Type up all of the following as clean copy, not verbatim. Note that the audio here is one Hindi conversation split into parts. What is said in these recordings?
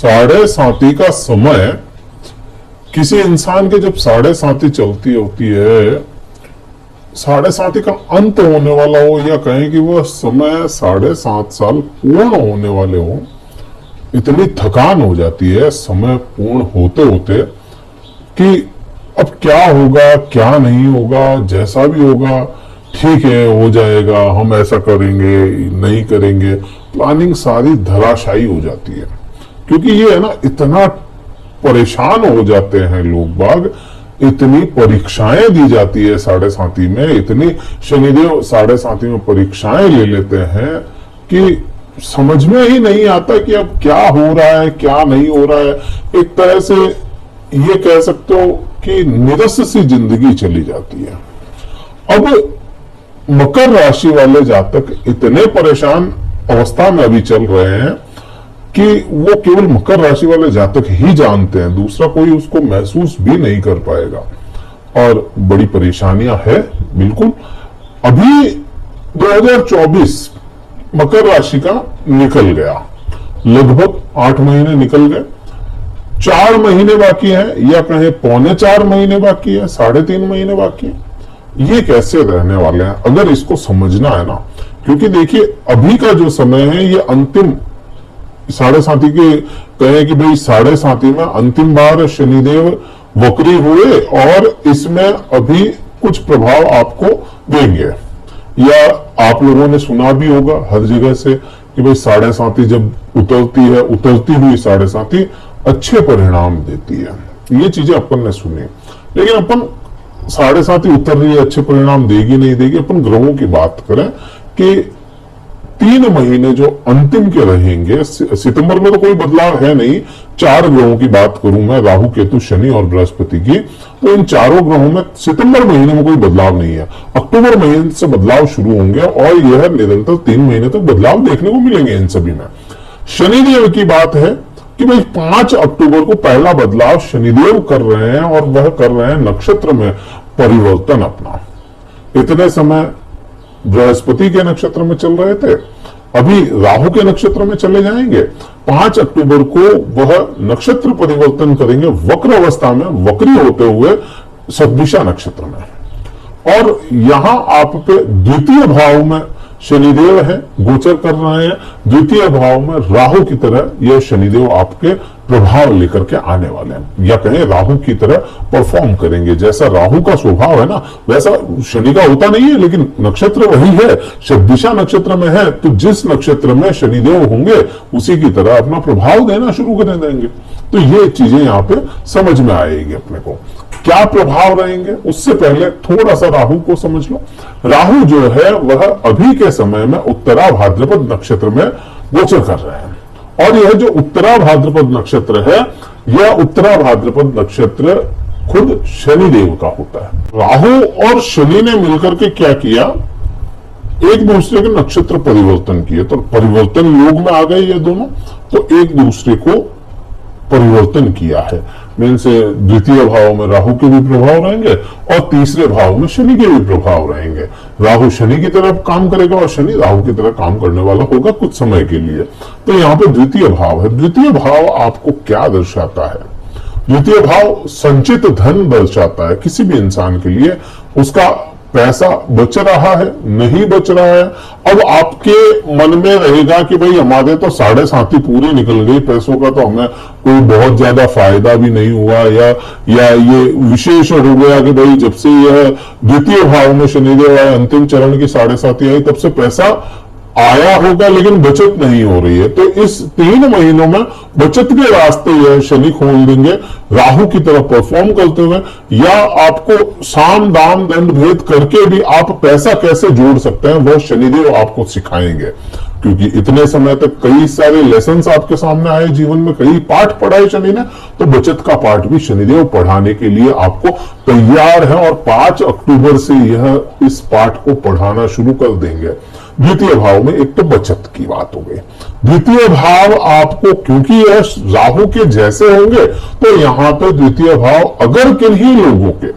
साढ़े साती का समय किसी इंसान के जब साढ़े साती चलती होती है, साढ़े साती का अंत होने वाला हो या कहें कि वह समय 7.5 साल पूर्ण होने वाले हो, इतनी थकान हो जाती है समय पूर्ण होते होते कि अब क्या होगा क्या नहीं होगा, जैसा भी होगा ठीक है हो जाएगा, हम ऐसा करेंगे नहीं करेंगे, प्लानिंग सारी धराशायी हो जाती है। क्योंकि ये है ना, इतना परेशान हो जाते हैं लोग बाग, इतनी परीक्षाएं दी जाती है साढ़े साती में, इतनी शनिदेव साढ़े साती में परीक्षाएं ले लेते हैं कि समझ में ही नहीं आता कि अब क्या हो रहा है क्या नहीं हो रहा है। एक तरह से ये कह सकते हो कि निरस सी जिंदगी चली जाती है। अब मकर राशि वाले जातक इतने परेशान अवस्था में अभी चल रहे हैं कि वो केवल मकर राशि वाले जातक ही जानते हैं, दूसरा कोई उसको महसूस भी नहीं कर पाएगा और बड़ी परेशानियां है बिल्कुल। अभी 2024 मकर राशि का निकल गया, लगभग 8 महीने निकल गए, 4 महीने बाकी है या कहें 3.25 महीने बाकी है, 3.5 महीने बाकी है। ये कैसे रहने वाले हैं अगर इसको समझना है ना, क्योंकि देखिए अभी का जो समय है ये अंतिम साढ़े साती के कहें कि भाई साढ़े साती में अंतिम बार शनिदेव वक्री हुए और इसमें अभी कुछ प्रभाव आपको देंगे। या आप लोगों ने सुना भी होगा हर जगह से कि भाई साढ़े साती जब उतरती है, उतरती हुई साढ़े साती अच्छे परिणाम देती है, ये चीजें अपन ने सुनी। लेकिन अपन साढ़े साती उतर रही है, अच्छे परिणाम देगी नहीं देगी, अपन ग्रहों की बात करें कि 3 महीने जो अंतिम के रहेंगे, सितंबर में तो कोई बदलाव है नहीं, 4 ग्रहों की बात करूं मैं, राहु केतु शनि और बृहस्पति की, तो इन चारों ग्रहों में सितंबर महीने में कोई बदलाव नहीं है। अक्टूबर महीने से बदलाव शुरू होंगे और यह निरंतर 3 महीने तक बदलाव देखने को मिलेंगे इन सभी में। शनिदेव की बात है कि भाई 5 अक्टूबर को पहला बदलाव शनिदेव कर रहे हैं और वह कर रहे हैं नक्षत्र में परिवर्तन अपना। इतने समय बृहस्पति के नक्षत्र में चल रहे थे, अभी राहु के नक्षत्र में चले जाएंगे। 5 अक्टूबर को वह नक्षत्र परिवर्तन करेंगे वक्र अवस्था में, वक्री होते हुए सद्दिशा नक्षत्र में। और यहां आप पे द्वितीय भाव में शनिदेव है, गोचर कर रहे हैं, द्वितीय भाव में राहु की तरह यह शनिदेव आपके प्रभाव लेकर के आने वाले हैं, या कहें राहु की तरह परफॉर्म करेंगे। जैसा राहु का स्वभाव है ना वैसा शनि का होता नहीं है, लेकिन नक्षत्र वही है, सद्दिशा नक्षत्र में है, तो जिस नक्षत्र में शनिदेव होंगे उसी की तरह अपना प्रभाव देना शुरू कर देंगे। तो ये चीजें यहाँ पे समझ में आएगी अपने को, क्या प्रभाव रहेंगे। उससे पहले थोड़ा सा राहु को समझ लो। राहु जो है वह अभी के समय में उत्तरा भाद्रपद नक्षत्र में गोचर कर रहे हैं, और यह जो उत्तरा भाद्रपद नक्षत्र है, यह उत्तरा भाद्रपद नक्षत्र खुद शनिदेव का होता है। राहु और शनि ने मिलकर के क्या किया, एक दूसरे के नक्षत्र परिवर्तन किए, तो परिवर्तन योग में आ गए ये दोनों, तो एक दूसरे को परिवर्तन किया है। मीन्स द्वितीय भाव में राहु के भी प्रभाव रहेंगे और तीसरे भाव में शनि के भी प्रभाव रहेंगे। राहु शनि की तरफ काम करेगा और शनि राहु की तरह काम करने वाला होगा कुछ समय के लिए। तो यहाँ पे द्वितीय भाव है। द्वितीय भाव आपको क्या दर्शाता है? द्वितीय भाव संचित धन दर्शाता है। किसी भी इंसान के लिए उसका पैसा बच रहा है नहीं बच रहा है, अब आपके मन में रहेगा कि भाई हमारे तो साढ़े साती पूरी निकल गई, पैसों का तो हमें कोई बहुत ज्यादा फायदा भी नहीं हुआ, या ये विशेष हो गया कि भाई जब से यह द्वितीय भाव में शनिदेव आए, अंतिम चरण की साढ़े साती आई, तब से पैसा आया होगा लेकिन बचत नहीं हो रही है। तो इस 3 महीनों में बचत के रास्ते यह शनि खोल देंगे राहु की तरफ परफॉर्म करते हुए, या आपको साम दाम दंड भेद करके भी आप पैसा कैसे जोड़ सकते हैं वह शनिदेव आपको सिखाएंगे। क्योंकि इतने समय तक कई सारे लेसन्स आपके सामने आए, जीवन में कई पाठ पढ़ाए शनि ने, तो बचत का पाठ भी शनिदेव पढ़ाने के लिए आपको तैयार है और 5 अक्टूबर से यह इस पाठ को पढ़ाना शुरू कर देंगे। द्वितीय भाव में एक तो बचत की बात हो गई। द्वितीय भाव आपको, क्योंकि यह राहु के जैसे होंगे, तो यहां पे द्वितीय भाव अगर किन्हीं लोगों के,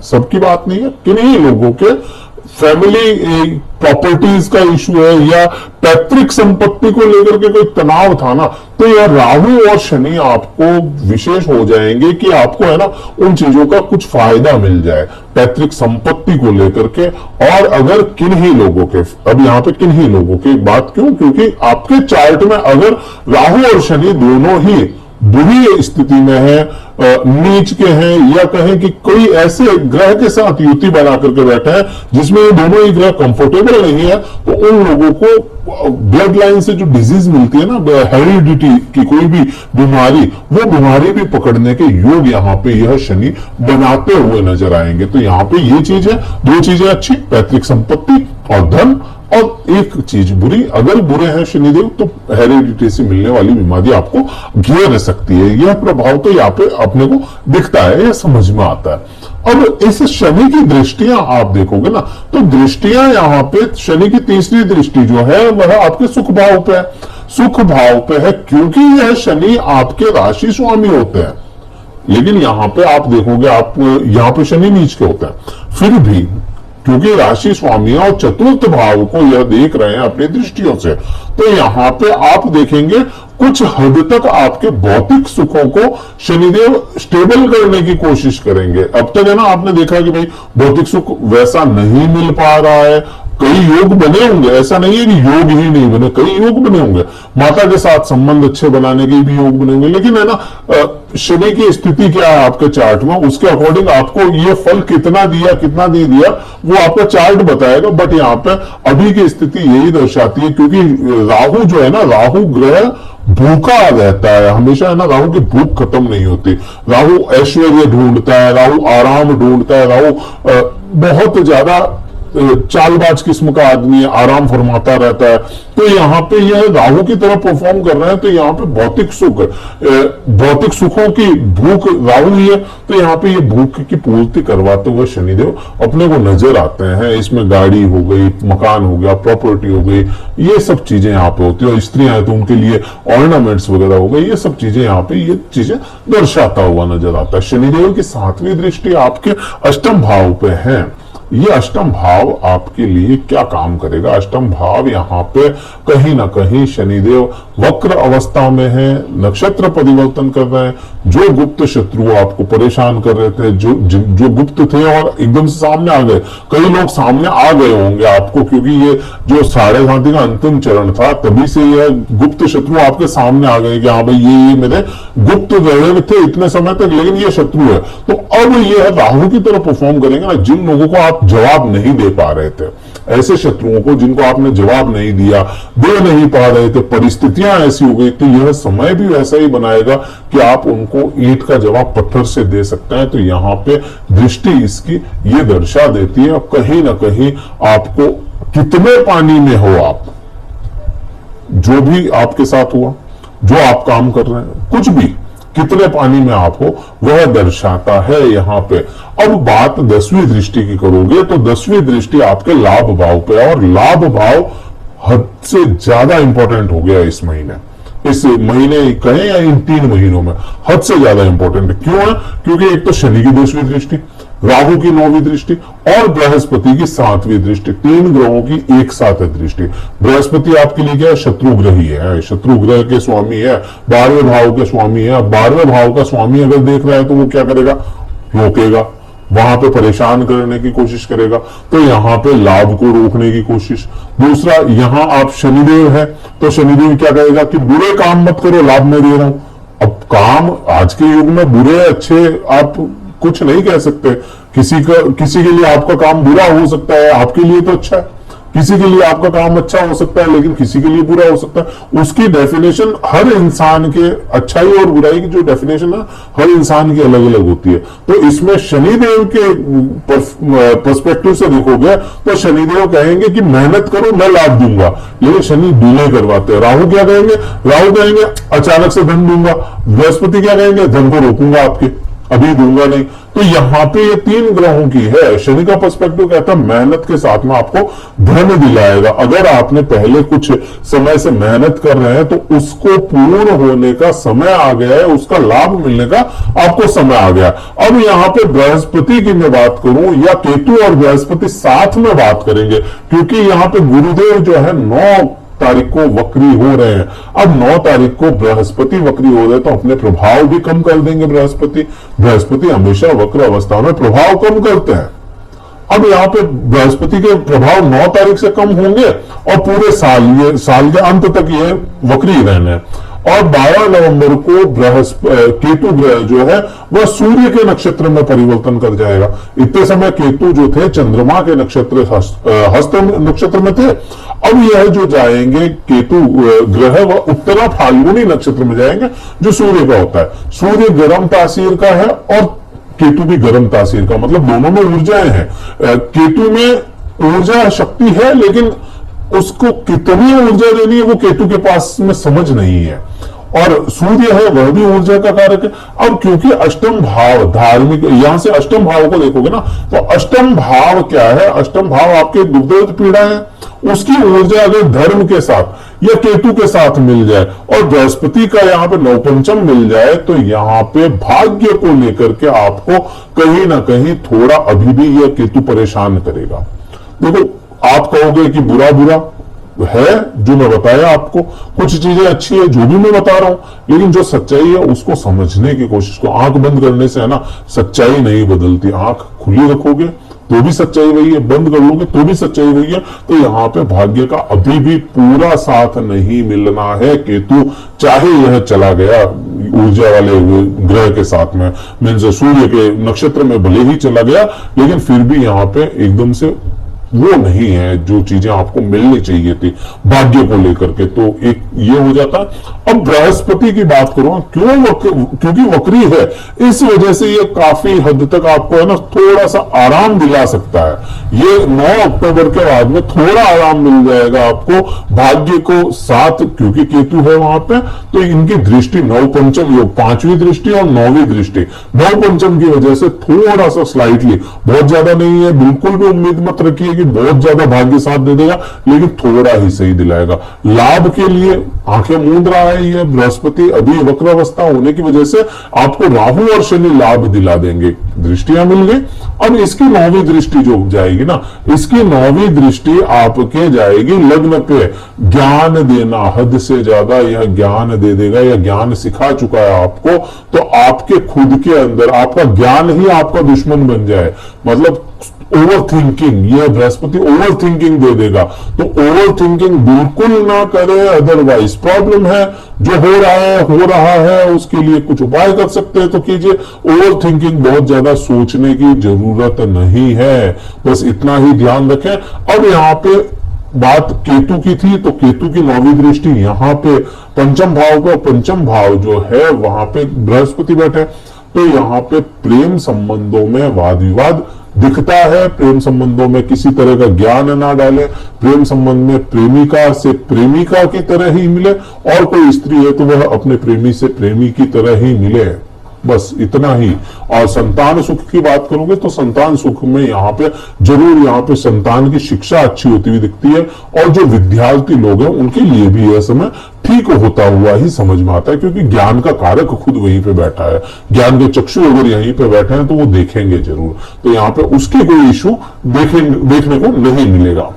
सबकी बात नहीं है, किन्हीं लोगों के फैमिली प्रॉपर्टीज का इशू है या पैतृक संपत्ति को लेकर के कोई तनाव था ना, तो यह राहु और शनि आपको विशेष हो जाएंगे कि आपको है ना उन चीजों का कुछ फायदा मिल जाए पैतृक संपत्ति को लेकर के। और अगर किन्हीं लोगों के, अब यहाँ पे किन्हीं लोगों की बात क्यों, क्योंकि आपके चार्ट में अगर राहु और शनि दोनों ही बुरी स्थिति में है, नीच के हैं, या कहें कि कोई ऐसे ग्रह के साथ युति बना करके बैठे हैं जिसमें ये दोनों ही ग्रह कंफर्टेबल नहीं है, तो उन लोगों को ब्लड लाइन से जो डिजीज मिलती है ना, हेरिडिटी की कोई भी बीमारी, वो बीमारी भी पकड़ने के योग यहाँ पे यह शनि बनाते हुए नजर आएंगे। तो यहाँ पे ये चीज है, दो चीजें अच्छी, पैतृक संपत्ति और धन, और एक चीज बुरी, अगर बुरे हैं शनिदेव तो हेरिडिटी से मिलने वाली बीमारी आपको घेर सकती है। यह प्रभाव तो यहाँ पे अपने को दिखता है, यह समझ में आता है। अब इस शनि की दृष्टियां आप देखोगे ना, तो दृष्टियां यहाँ पे शनि की तीसरी दृष्टि जो है वह आपके सुख भाव पे है। सुख भाव पे है क्योंकि यह शनि आपके राशि स्वामी होते हैं, लेकिन यहां पे आप देखोगे, आप यहां पे शनि नीच के होते हैं, फिर भी क्योंकि राशि स्वामी और चतुर्थ भाव को यह देख रहे हैं अपनी दृष्टियों से, तो यहां पे आप देखेंगे कुछ हद तक आपके भौतिक सुखों को शनिदेव स्टेबल करने की कोशिश करेंगे। अब तक है ना आपने देखा कि भाई भौतिक सुख वैसा नहीं मिल पा रहा है, कई योग बने होंगे, ऐसा नहीं है कि योग ही नहीं बने, कई योग बने होंगे, माता के साथ संबंध अच्छे बनाने के भी योग बने होंगे, लेकिन है ना शनि की स्थिति क्या है आपके चार्ट में, उसके अकॉर्डिंग आपको ये फल कितना दिया कितना नहीं दिया वो आपका चार्ट बताएगा। बट यहाँ पे अभी की स्थिति यही दर्शाती है, क्योंकि राहु जो है ना, राहु ग्रह भूखा रहता है हमेशा, है ना, राहु की भूख खत्म नहीं होती। राहु ऐश्वर्य ढूंढता है, राहु आराम ढूंढता है, राहु बहुत ज्यादा चालबाज किस्म का आदमी है, आराम फरमाता रहता है। तो यहाँ पे यह राहु की तरह परफॉर्म कर रहे हैं, तो यहाँ पे भौतिक सुख, भौतिक सुखों की भूख राहु ही है, तो यहाँ पे ये भूख की पूर्ति करवाते हुए शनिदेव अपने को नजर आते हैं। इसमें गाड़ी हो गई, मकान हो गया, प्रॉपर्टी हो गई, ये सब चीजें यहाँ पे होती है। और स्त्रियां हैं तो उनके लिए ऑर्नामेंट्स वगैरह हो गए, ये सब चीजें यहाँ पे ये चीजें दर्शाता हुआ नजर आता है। शनिदेव की 7वीं दृष्टि आपके अष्टम भाव पे है। ये अष्टम भाव आपके लिए क्या काम करेगा? अष्टम भाव यहाँ पे कहीं ना कहीं शनिदेव वक्र अवस्था में है, नक्षत्र परिवर्तन कर रहे हैं। जो गुप्त शत्रु आपको परेशान कर रहे थे, जो गुप्त थे और एकदम से सामने आ गए, कई लोग सामने आ गए होंगे आपको, क्योंकि ये जो 7.5 का अंतिम चरण था तभी से यह गुप्त शत्रु आपके सामने आ गए कि हाँ भाई ये मेरे गुप्त रहे थे इतने समय तक, लेकिन ये शत्रु है। तो अब ये राहु की तरह परफॉर्म करेंगे ना, जिन लोगों को आप जवाब नहीं दे पा रहे थे, ऐसे शत्रुओं को जिनको आपने जवाब नहीं दिया, दे नहीं पा रहे थे, परिस्थितियां ऐसी हो गई, तो यह समय भी वैसा ही बनाएगा कि आप उनको ईंट का जवाब पत्थर से दे सकते हैं। तो यहाँ पे दृष्टि इसकी ये दर्शा देती है। कहीं ना कहीं आपको कितने पानी में हो आप, जो भी आपके साथ हुआ, जो आप काम कर रहे हैं, कुछ भी कितने पानी में आप हो, वह दर्शाता है यहाँ पे। अब बात 10वीं दृष्टि की करोगे तो 10वीं दृष्टि आपके लाभ भाव पे है, और लाभ भाव हद से ज्यादा इंपॉर्टेंट हो गया इस महीने कहें या इन 3 महीनों में हद से ज्यादा इंपॉर्टेंट है। क्यों है? क्योंकि एक तो शनि की 10वीं दृष्टि, राहु की 9वीं दृष्टि और बृहस्पति की 7वीं दृष्टि, 3 ग्रहों की एक साथ दृष्टि। बृहस्पति आपके लिए क्या है? शत्रु ग्रह ही है, शत्रु ग्रह के स्वामी है, 12वें भाव के स्वामी है। 12वें भाव का स्वामी अगर देख रहा है तो वो क्या करेगा? रोकेगा, वहां पे परेशान करने की कोशिश करेगा, तो यहाँ पे लाभ को रोकने की कोशिश। दूसरा, यहाँ आप शनिदेव है तो शनिदेव क्या कहेगा कि बुरे काम मत करो, लाभ मैं दे रहा हूं। अब काम आज के युग में बुरे अच्छे आप कुछ नहीं कह सकते, किसी के लिए आपका काम बुरा हो सकता है, आपके लिए तो अच्छा है। किसी के लिए आपका काम अच्छा हो सकता है लेकिन किसी के लिए बुरा हो सकता है। उसकी डेफिनेशन हर इंसान के, अच्छाई और बुराई की जो डेफिनेशन है हर इंसान की अलग अलग होती है। तो इसमें शनिदेव के पर्सपेक्टिव से देखोगे तो शनिदेव कहेंगे कि मेहनत करो, मैं लाभ दूंगा, लेकिन शनि डिले करवाते हैं। राहु क्या कहेंगे? राहु कहेंगे अचानक से धन दूंगा। बृहस्पति क्या कहेंगे? धन को रोकूंगा आपके। अभी दूंगा नहीं। तो यहां पे ये 3 ग्रहों की है। शनि का पर्सपेक्टिव कहता है मेहनत के साथ में आपको धन दिलाएगा। अगर आपने पहले कुछ समय से मेहनत कर रहे हैं तो उसको पूर्ण होने का समय आ गया है, उसका लाभ मिलने का आपको समय आ गया। अब यहां पे बृहस्पति की मैं बात करूं या केतु और बृहस्पति साथ में बात करेंगे, क्योंकि यहां पे गुरुदेव जो है 9 तारीख को वक्री हो रहे हैं। अब 9 तारीख को बृहस्पति वक्री हो रहे तो अपने प्रभाव भी कम कर देंगे। बृहस्पति हमेशा वक्र अवस्था में प्रभाव कम करते हैं। अब यहाँ पे बृहस्पति के प्रभाव 9 तारीख से कम होंगे और पूरे साल के अंत तक ये वक्री रहने। और 12 नवंबर को केतु ग्रह जो है वह सूर्य के नक्षत्र में परिवर्तन कर जाएगा। इतने समय केतु जो थे चंद्रमा के नक्षत्र हस्त नक्षत्र में थे। अब यह जो जाएंगे केतु ग्रह वह उत्तरा फाल्गुनी नक्षत्र में जाएंगे, जो सूर्य का होता है। सूर्य गर्म तासीर का है और केतु भी गर्म तासीर का, मतलब दोनों में ऊर्जाएं हैं। केतु में ऊर्जा शक्ति है, लेकिन उसको कितनी ऊर्जा देनी है वो केतु के पास में समझ नहीं है। और सूर्य है वह भी ऊर्जा का कारक है। अब क्योंकि अष्टम भाव धार्मिक, यहां से अष्टम भाव को देखोगे ना तो अष्टम भाव क्या है? अष्टम भाव आपके दुर्दर्द पीड़ा है, उसकी ऊर्जा अगर धर्म के साथ या केतु के साथ मिल जाए और बृहस्पति का यहाँ पे नवपंचम मिल जाए तो यहाँ पे भाग्य को लेकर के आपको कहीं ना कहीं थोड़ा अभी भी यह केतु परेशान करेगा। देखो, आप कहोगे कि बुरा बुरा है जो मैं बताया आपको, कुछ चीजें अच्छी है जो भी मैं बता रहा हूं, लेकिन जो सच्चाई है उसको समझने की कोशिश करो। आंख बंद करने से है ना सच्चाई नहीं बदलती। आंख खुली रखोगे तो भी सच्चाई वही है, बंद कर लोगे तो भी सच्चाई वही है। तो यहाँ पे भाग्य का अभी भी पूरा साथ नहीं मिलना है। केतु चाहे यह चला गया ऊर्जा वाले ग्रह के साथ में, मीन्स सूर्य के नक्षत्र में भले ही चला गया, लेकिन फिर भी यहाँ पे एकदम से वो नहीं है जो चीजें आपको मिलनी चाहिए थी भाग्य को लेकर के। तो एक ये हो जाता। अब बृहस्पति की बात करूं, क्योंकि वक्री है, इस वजह से ये काफी हद तक आपको है ना थोड़ा सा आराम दिला सकता है। ये 9 अक्टूबर के बाद में थोड़ा आराम मिल जाएगा आपको भाग्य को साथ, क्योंकि केतु है वहां पे। तो इनकी दृष्टि नवपंचम योग, 5वीं दृष्टि और 9वीं दृष्टि, नवपंचम की वजह से थोड़ा सा स्लाइटली, बहुत ज्यादा नहीं है, बिल्कुल भी उम्मीद मत रखिए बहुत ज्यादा भाग्य साथ दे देगा, लेकिन थोड़ा ही सही दिलाएगा। लाभ के लिए आंखें मूंद रहा है ये बृहस्पति, अभी वक्रावस्था होने की वजह से आपको राहु और शनि लाभ दिला देंगे। दृष्टियां मिल गई। अब इसकी 9वीं दृष्टि जो जाएगी ना, इसकी 9वीं दृष्टि आपके जाएगी लग्न पे। ज्ञान देना, हद से ज्यादा यह ज्ञान दे देगा, यह ज्ञान सिखा चुका है आपको। तो आपके खुद के अंदर आपका ज्ञान ही आपका दुश्मन बन जाए, मतलब ओवर थिंकिंग, यह बृहस्पति ओवर थिंकिंग दे देगा। तो ओवर थिंकिंग बिल्कुल ना करे, अदरवाइज प्रॉब्लम है। जो हो रहा है उसके लिए कुछ उपाय कर सकते हैं तो कीजिए। ओवर थिंकिंग, बहुत ज्यादा सोचने की जरूरत नहीं है, बस इतना ही ध्यान रखें। अब यहाँ पे बात केतु की थी, तो केतु की 9वीं दृष्टि यहाँ पे पंचम भाव पे, पंचम भाव जो है वहां पे बृहस्पति बैठे। तो यहाँ पे प्रेम संबंधों में वाद विवाद दिखता है। प्रेम संबंधों में किसी तरह का ज्ञान ना डाले, प्रेम संबंध में प्रेमिका से प्रेमिका की तरह ही मिले, और कोई स्त्री है तो वह अपने प्रेमी से प्रेमी की तरह ही मिले, बस इतना ही। और संतान सुख की बात करोगे तो संतान सुख में यहाँ पे जरूर यहाँ पे संतान की शिक्षा अच्छी होती हुई दिखती है। और जो विद्यार्थी लोग हैं उनके लिए भी यह समय ठीक होता हुआ ही समझ में आता है, क्योंकि ज्ञान का कारक खुद वहीं पे बैठा है। ज्ञान के चक्षु अगर यहीं पे बैठे हैं तो वो देखेंगे जरूर। तो यहाँ पे उसके कोई इशू देखने को नहीं मिलेगा।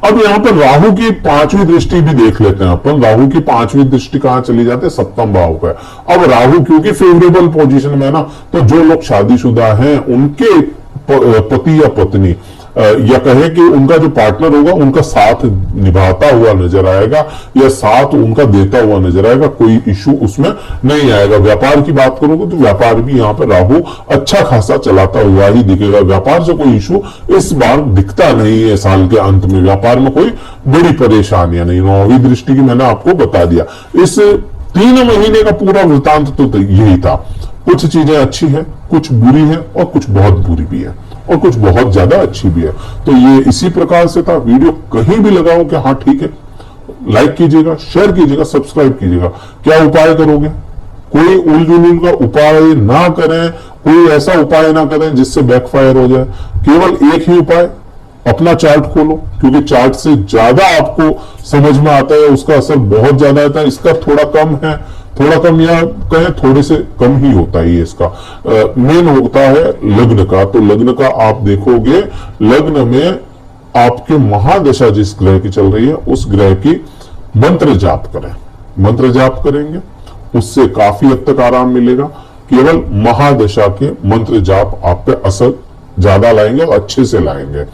अब यहां पर राहु की 5वीं दृष्टि भी देख लेते हैं अपन। राहु की 5वीं दृष्टि कहां चली जाती है? 7वें भाव पे। अब राहु क्योंकि फेवरेबल पोजीशन में ना, तो जो लोग शादीशुदा हैं उनके पति या पत्नी या कहे कि उनका जो पार्टनर होगा उनका साथ निभाता हुआ नजर आएगा या साथ उनका देता हुआ नजर आएगा, कोई इशू उसमें नहीं आएगा। व्यापार की बात करोगे तो व्यापार भी यहाँ पर राहु अच्छा खासा चलाता हुआ ही दिखेगा। व्यापार से कोई इशू इस बार दिखता नहीं है। साल के अंत में व्यापार में कोई बड़ी परेशानियां नहीं। 9वीं दृष्टि की मैंने आपको बता दिया। इस 3 महीने का पूरा वृतांत तो यही था। कुछ चीजें अच्छी है, कुछ बुरी है और कुछ बहुत बुरी भी है और कुछ बहुत ज्यादा अच्छी भी है। तो ये इसी प्रकार से था। वीडियो कहीं भी लगाओ कि हाँ ठीक है, लाइक कीजिएगा, शेयर कीजिएगा, सब्सक्राइब कीजिएगा। क्या उपाय करोगे? कोई उलझुल का उपाय ना करें, कोई ऐसा उपाय ना करें जिससे बैकफायर हो जाए। केवल एक ही उपाय, अपना चार्ट खोलो, क्योंकि चार्ट से ज्यादा आपको समझ में आता है, उसका असर बहुत ज्यादा आता है। इसका थोड़ा कम है, थोड़ा कम या कहें थोड़े से कम ही होता है। इसका मेन होता है लग्न का। तो लग्न का आप देखोगे, लग्न में आपके महादशा जिस ग्रह की चल रही है उस ग्रह की मंत्र जाप करें। मंत्र जाप करेंगे उससे काफी हद तक आराम मिलेगा। केवल महादशा के मंत्र जाप आप पे असर ज्यादा लाएंगे और अच्छे से लाएंगे।